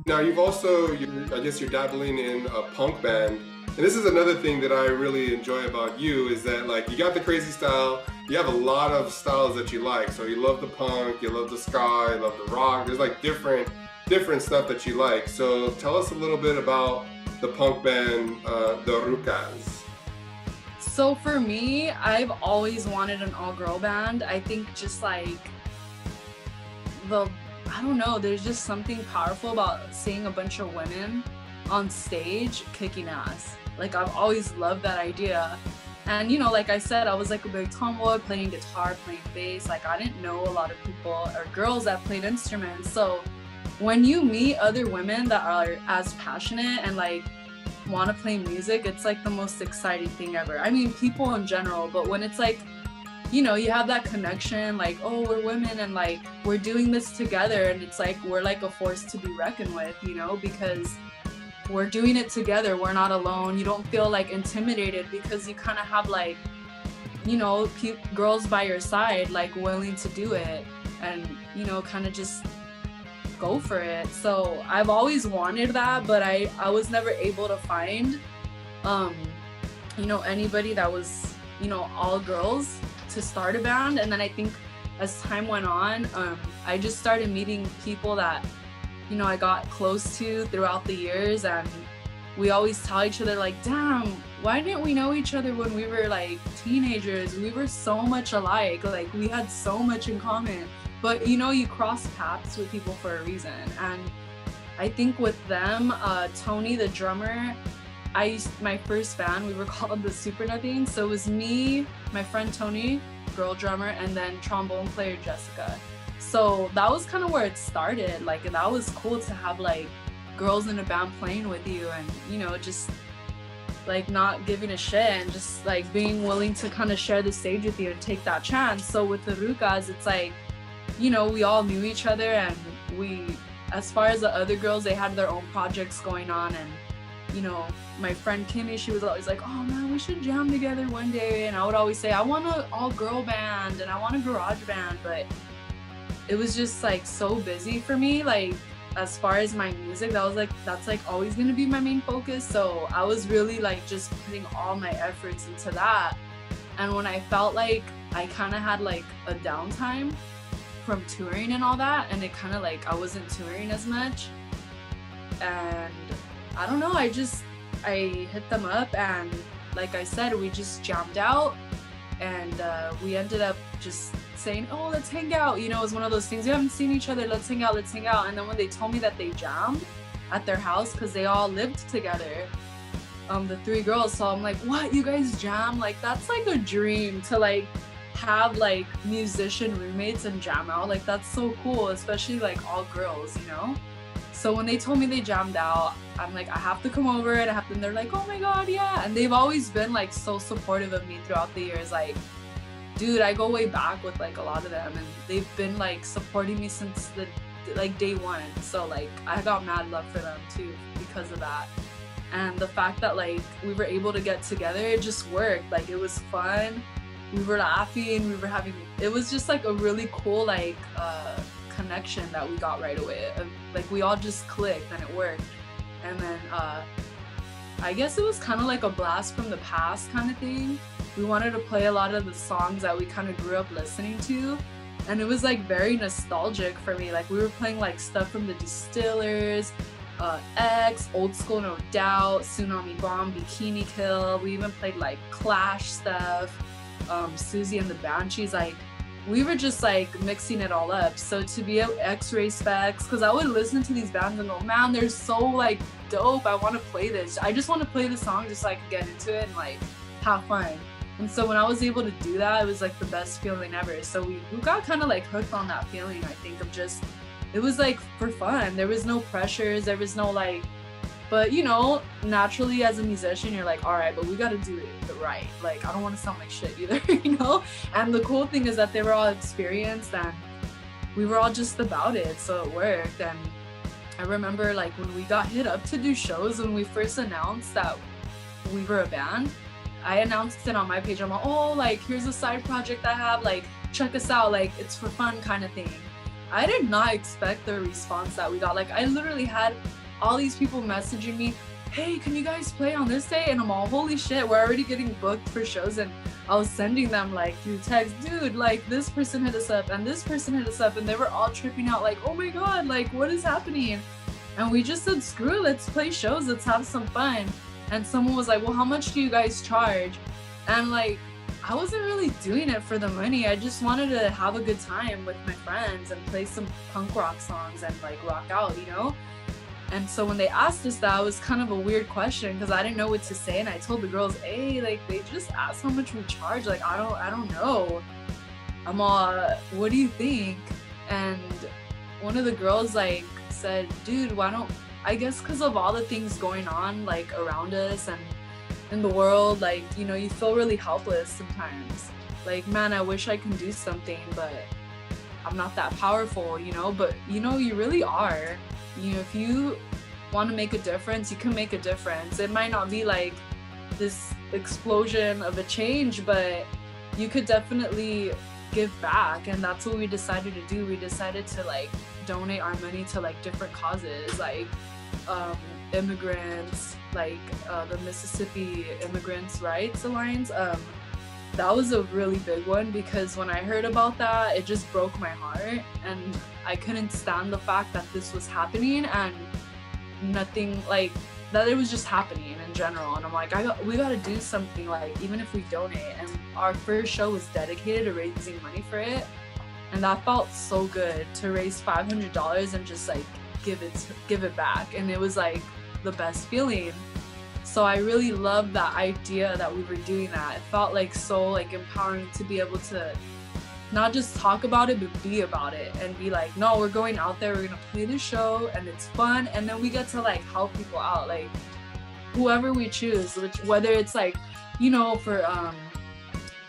Now you've also, I guess you're dabbling in a punk band, and this is another thing that I really enjoy about you is that like you got the crazy style, you have a lot of styles that you like. So you love the punk, you love the ska, you love the rock. There's like different stuff that you like. So tell us a little bit about the punk band, the Rucas. So for me, I've always wanted an all-girl band. I think just like the I don't know, there's just something powerful about seeing a bunch of women on stage kicking ass. Like I've always loved that idea. And like I said, I was like a big tomboy playing guitar, playing bass. Like I didn't know a lot of people or girls that played instruments. So when you meet other women that are as passionate and like want to play music, it's like the most exciting thing ever. I mean, people in general, but when it's like, you have that connection, like, oh, we're women and like we're doing this together, and it's like we're like a force to be reckoned with, because we're doing it together. We're not alone. You don't feel like intimidated because you kind of have like, girls by your side, like willing to do it and, kind of just go for it. So I've always wanted that, but I was never able to find, um, anybody that was, all girls to start a band. And then I think as time went on, I just started meeting people that, I got close to throughout the years, and we always tell each other like, damn, why didn't we know each other when we were like teenagers? We were so much alike, like we had so much in common. But you cross paths with people for a reason. And I think with them, Tony, the drummer, my first band, we were called the Super Nothing. So it was me, my friend Tony, girl drummer, and then trombone player Jessica. So that was kind of where it started. Like, that was cool to have like girls in a band playing with you, and just like not giving a shit and just like being willing to kind of share the stage with you and take that chance. So with the Rucas, it's like, we all knew each other, and as far as the other girls, they had their own projects going on. And my friend Kimmy, she was always like, oh man, we should jam together one day. And I would always say, I want an all-girl band and I want a garage band, but it was just like so busy for me. Like as far as my music, that's like always gonna be my main focus. So I was really like just putting all my efforts into that. And when I felt like I kind of had like a downtime from touring and all that, and it kind of like I wasn't touring as much, and I don't know, I hit them up, and like I said, we just jammed out, and we ended up just saying, oh, let's hang out. It was one of those things, we haven't seen each other, let's hang out. And then when they told me that they jammed at their house, because they all lived together, the three girls, so I'm like, what, you guys jam? Like that's like a dream to like have like musician roommates and jam out. Like that's so cool, especially like all girls, So when they told me they jammed out, I'm like, I have to come over, and they're like, oh my god, yeah. And they've always been like so supportive of me throughout the years. Like, dude, I go way back with like a lot of them, and they've been like supporting me since the like day one. So like I got mad love for them too because of that. And the fact that like we were able to get together, it just worked. Like it was fun, we were laughing, it was just like a really cool like connection that we got right away. Like we all just clicked and it worked. And then I guess it was kind of like a blast from the past kind of thing. We wanted to play a lot of the songs that we kind of grew up listening to, and it was like very nostalgic for me. Like we were playing like stuff from the Distillers, X, Old School No Doubt, Tsunami Bomb, Bikini Kill. We even played like Clash stuff, Susie and the Banshees. Like we were just like mixing it all up. So to be at X-Ray Specs, because I would listen to these bands and go, man, they're so like dope, I want to play this. I just want to play the song just so I can get into it and like have fun. And so when I was able to do that, it was like the best feeling ever. So we got kind of like hooked on that feeling, I think, of just, it was like for fun. There was no pressures, there was no like, but naturally as a musician, you're like, all right, but we got to do it right. Like, I don't want to sound like shit either, And the cool thing is that they were all experienced, and we were all just about it. So it worked. And I remember like when we got hit up to do shows, when we first announced that we were a band, I announced it on my page. I'm like, oh, like here's a side project I have, like check us out, like it's for fun kind of thing. I did not expect the response that we got. Like, I literally had all these people messaging me, hey, can you guys play on this day? And I'm all, holy shit, we're already getting booked for shows. And I was sending them like through text, dude, like this person hit us up and this person hit us up, and they were all tripping out like, oh my god, like what is happening? And we just said, screw it, let's play shows, let's have some fun. And someone was like, well, how much do you guys charge? And like, I wasn't really doing it for the money. I just wanted to have a good time with my friends and play some punk rock songs and like rock out, you know? And so when they asked us that, it was kind of a weird question because I didn't know what to say. And I told the girls, hey, like they just asked how much we charge. Like, I don't know. I'm all, what do you think? And one of the girls like said, dude, why don't, I guess because of all the things going on like around us and in the world, like, you know, you feel really helpless sometimes. Like, man, I wish I can do something, but I'm not that powerful, you know? But, you know, you really are. You know, if you want to make a difference, you can make a difference. It might not be like this explosion of a change, but you could definitely give back. And that's what we decided to do. We decided to like donate our money to like different causes, like immigrants, like the Mississippi Immigrants' Rights Alliance. That was a really big one because when I heard about that, it just broke my heart, and I couldn't stand the fact that this was happening and nothing like that. It was just happening in general, and I'm like, we gotta do something, like even if we donate. And our first show was dedicated to raising money for it, and that felt so good to raise $500 and just like give it back, and it was like the best feeling. So I really loved that idea that we were doing that. It felt like so like empowering to be able to not just talk about it, but be about it and be like, no, we're going out there, we're gonna play the show and it's fun, and then we get to like help people out, like whoever we choose, whether it's like, you know, for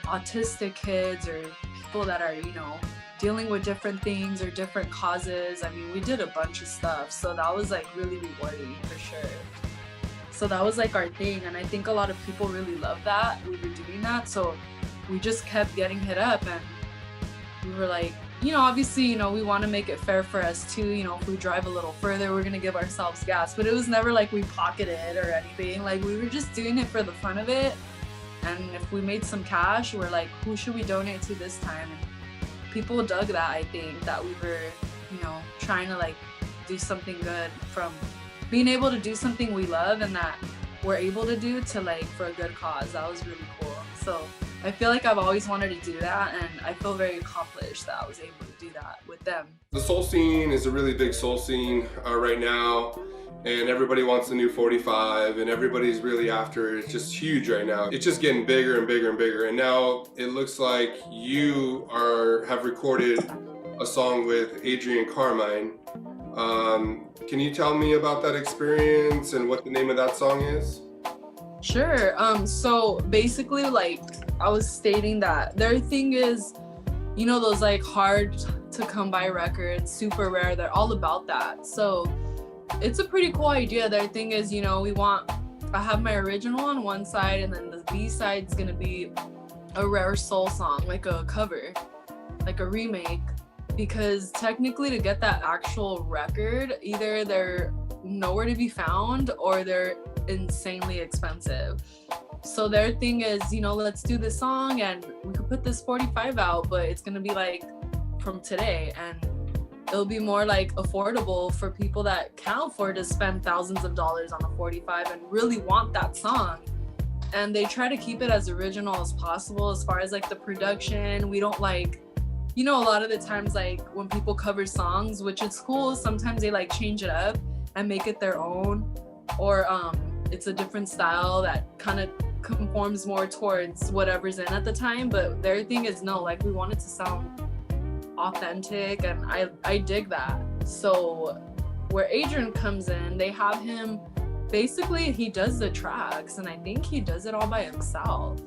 autistic kids or people that are, you know, dealing with different things or different causes. I mean, we did a bunch of stuff, so that was like really rewarding for sure. So that was like our thing, and I think a lot of people really loved that we were doing that. So we just kept getting hit up, and we were like, you know, obviously, you know, we want to make it fair for us too. You know, if we drive a little further, we're gonna give ourselves gas, but it was never like we pocketed or anything. Like we were just doing it for the fun of it, and if we made some cash, we're like, who should we donate to this time? And people dug that. I think that we were, you know, trying to like do something good from being able to do something we love and that we're able to do to like for a good cause. That was really cool. So I feel like I've always wanted to do that, and I feel very accomplished that I was able to do that with them. The soul scene is a really big soul scene right now, and everybody wants the new 45, and everybody's really after it. It's just huge right now. It's just getting bigger and bigger and bigger, and now it looks like you have recorded a song with Adrian Carmine. Can you tell me about that experience and what the name of that song is? Sure. So basically, like I was stating that their thing is, you know, those like hard to come by records, super rare, they're all about that. So it's a pretty cool idea. Their thing is, you know, I have my original on one side, and then the B side's gonna be a rare soul song, like a cover, like a remake. Because technically to get that actual record, either they're nowhere to be found or they're insanely expensive. So their thing is, you know, let's do this song and we could put this 45 out, but it's gonna be like from today, and it'll be more like affordable for people that can't afford to spend thousands of dollars on a 45 and really want that song. And they try to keep it as original as possible as far as like the production. We don't like, you know, a lot of the times like when people cover songs, which is cool, sometimes they like change it up and make it their own, or it's a different style that kind of conforms more towards whatever's in at the time. But their thing is, no, like we want it to sound authentic, and I dig that. So where Adrian comes in, they have him, basically he does the tracks, and I think he does it all by himself.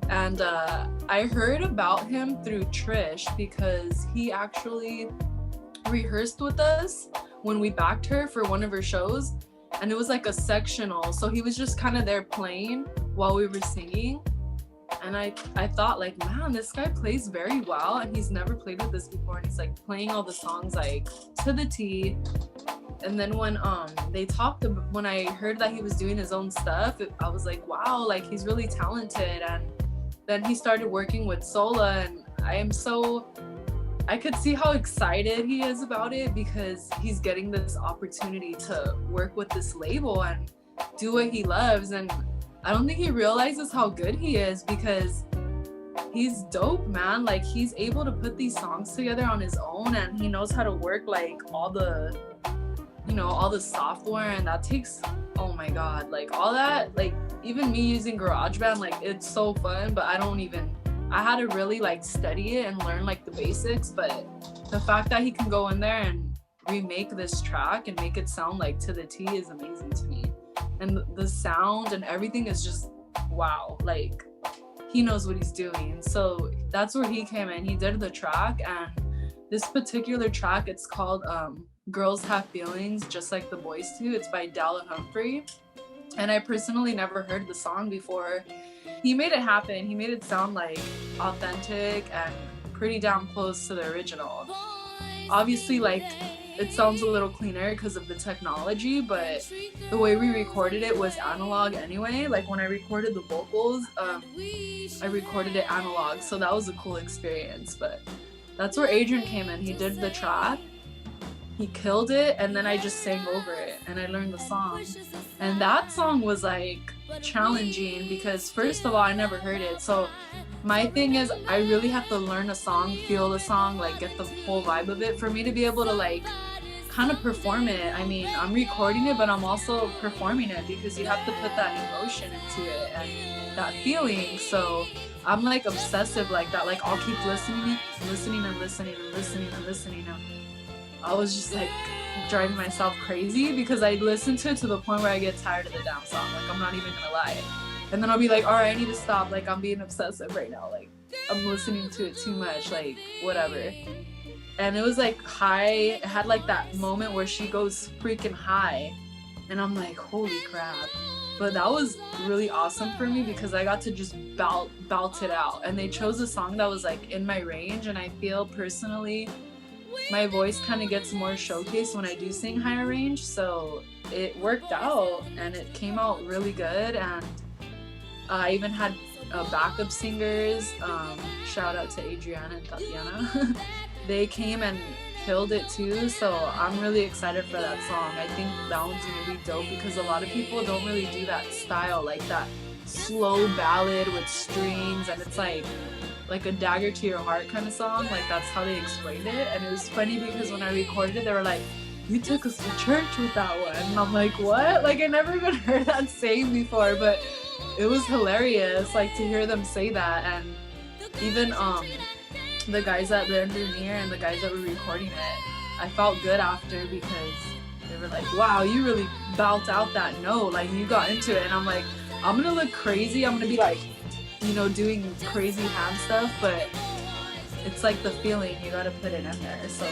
And I heard about him through Trish because he actually rehearsed with us when we backed her for one of her shows, and it was like a sectional, so he was just kind of there playing while we were singing. And I thought like, man, this guy plays very well and he's never played with this before, and he's like playing all the songs like to the T. And then when when I heard that he was doing his own stuff, I was like, wow, like he's really talented. And then he started working with Sola, and I could see how excited he is about it, because he's getting this opportunity to work with this label and do what he loves. And I don't think he realizes how good he is, because he's dope, man. Like he's able to put these songs together on his own, and he knows how to work like all the software, and that takes, oh my god, like all that, like even me using GarageBand, like it's so fun, but I had to really like study it and learn like the basics. But the fact that he can go in there and remake this track and make it sound like to the T is amazing to me. And the sound and everything is just wow, like he knows what he's doing. So that's where he came in. He did the track, and this particular track, it's called Girls Have Feelings Just Like the Boys Do. It's by Dalla Humphrey, and I personally never heard the song before. He made it happen. He made it sound like authentic and pretty damn close to the original. Obviously, like it sounds a little cleaner because of the technology, but the way we recorded it was analog anyway. Like when I recorded the vocals, I recorded it analog, so that was a cool experience. But that's where Adrian came in. He did the track, he killed it, and then I just sang over it and I learned the song. And that song was like challenging because first of all, I never heard it. So my thing is I really have to learn a song, feel the song, like get the whole vibe of it for me to be able to like kind of perform it. I mean, I'm recording it, but I'm also performing it because you have to put that emotion into it and that feeling. So I'm like obsessive like that. Like I'll keep listening. I was just like driving myself crazy because I listen to it to the point where I get tired of the damn song. Like I'm not even gonna lie. And then I'll be like, all right, I need to stop. Like I'm being obsessive right now. Like I'm listening to it too much. Like whatever. And it was like high. It had like that moment where she goes freaking high, and I'm like, holy crap. But that was really awesome for me because I got to just belt it out. And they chose a song that was like in my range, and I feel personally my voice kind of gets more showcased when I do sing higher range. So it worked out and it came out really good. And I even had backup singers. Shout out to Adrian and Tatiana. They came and killed it too. So I'm really excited for that song. I think that one's gonna be dope because a lot of people don't really do that style, like that slow ballad with strings, and it's like a dagger to your heart kind of song. Like that's how they explained it. And it was funny because when I recorded it, they were like, you took us to church with that one. And I'm like, what? Like I never even heard that saying before, but it was hilarious like to hear them say that. And even the guys that the engineer and the guys that were recording it, I felt good after because they were like, wow, you really belt out that note, like you got into it. And I'm like, I'm gonna look crazy, I'm gonna be like, you know, doing crazy hand stuff, but it's like the feeling, you gotta put it in there. So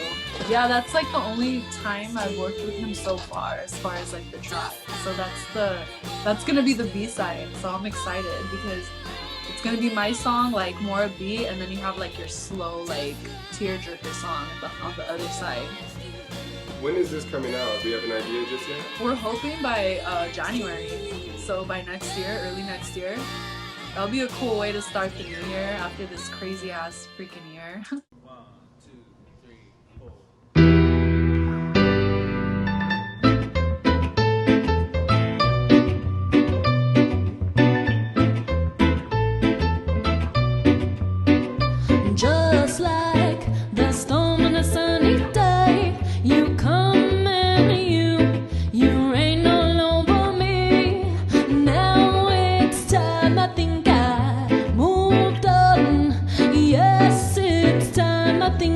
yeah, that's like the only time I've worked with him so far as like the track. So that's gonna be the B-side. So I'm excited because it's gonna be my song, like more a beat, and then you have like your slow like tearjerker song on the other side. When is this coming out? Do you have an idea just yet? We're hoping by January. So by next year, early next year. That'll be a cool way to start the new year after this crazy ass freaking year. 1, 2, 3, 4. Just like the storm on a sunny day, you come and you rain all over me. Now it's time, I think I moved on. Yes, it's time, I think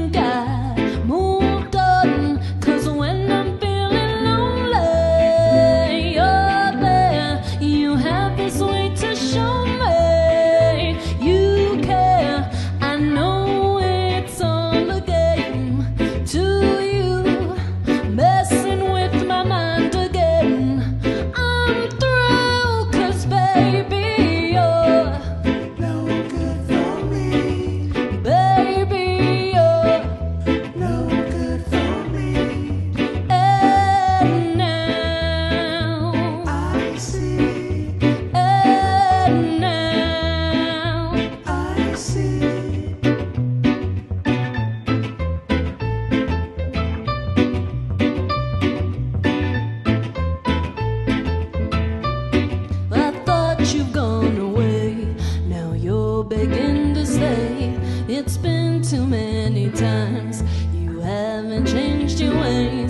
been too many times. You haven't changed your ways.